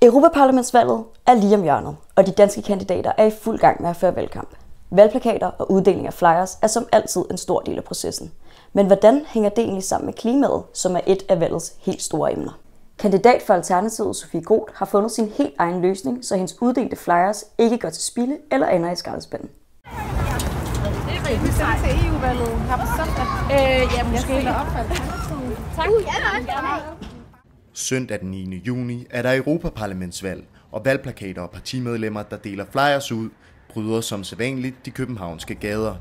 Europaparlamentsvalget er lige om hjørnet, og de danske kandidater er i fuld gang med at føre valgkamp. Valgplakater og uddeling af flyers er som altid en stor del af processen. Men hvordan hænger det egentlig sammen med klimaet, som er et af valgets helt store emner? Kandidat for Alternativet Sofie Groth har fundet sin helt egen løsning, så hendes uddelte flyers ikke går til spilde eller ender i skraldespanden. Skal vi stemme til EU-valget her på søndag? Ja, måske. Tak. Søndag den 9. juni er der Europaparlamentsvalg, og valgplakater og partimedlemmer, der deler flyers ud, bryder som sædvanligt de københavnske gader.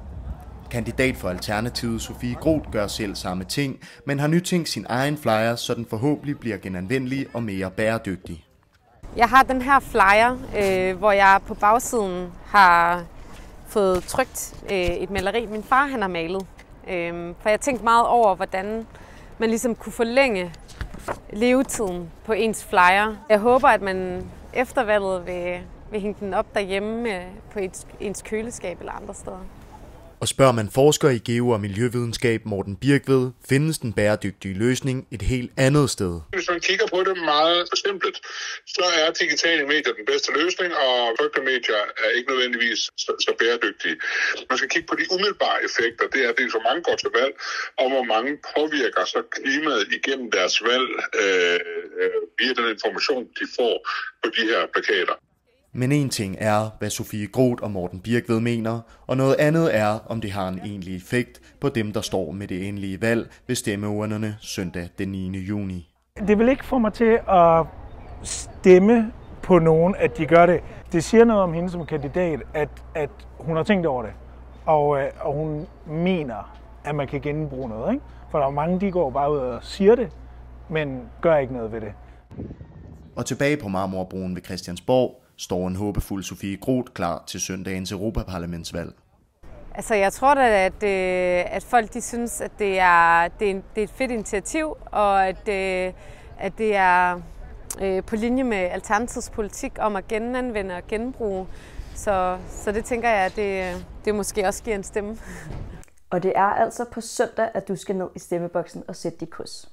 Kandidat for Alternativet Sofie Groth gør selv samme ting, men har nytænkt sin egen flyer, så den forhåbentlig bliver genanvendelig og mere bæredygtig. Jeg har den her flyer, hvor jeg på bagsiden har fået trykt et maleri, min far han har malet. For jeg tænkte meget over, hvordan man ligesom kunne forlænge levetiden på ens flyer. Jeg håber, at man efter valget vil hænge den op derhjemme på ens køleskab eller andre steder. Og spørger man forsker i geo- og miljøvidenskab Morten Birkved, findes den bæredygtige løsning et helt andet sted. Hvis man kigger på det meget simpelt, så er digitale medier den bedste løsning, og trykte medier er ikke nødvendigvis så bæredygtige. Man skal kigge på de umiddelbare effekter. Det er dels, hvor mange går til valg, og hvor mange påvirker så klimaet igennem deres valg via den information, de får på de her plakater. Men en ting er, hvad Sofie Groth og Morten Birkved mener, og noget andet er, om det har en egentlig effekt på dem, der står med det endelige valg ved stemmeurnerne søndag den 9. juni. Det vil ikke få mig til at stemme på nogen, at de gør det. Det siger noget om hende som kandidat, at hun har tænkt over det, og hun mener, at man kan genbruge noget. Ikke? For der er mange, de går bare ud og siger det, men gør ikke noget ved det. Og tilbage på Marmorbroen ved Christiansborg står en håbefuld Sofie Groth klar til søndagens Europaparlamentsvalg. Altså, jeg tror da, at folk de synes, at det er et fedt initiativ, og at det er på linje med Alternativets politik om at genanvende og genbruge. Så det tænker jeg, at det måske også giver en stemme. Og det er altså på søndag, at du skal ned i stemmeboksen og sætte dit kryds.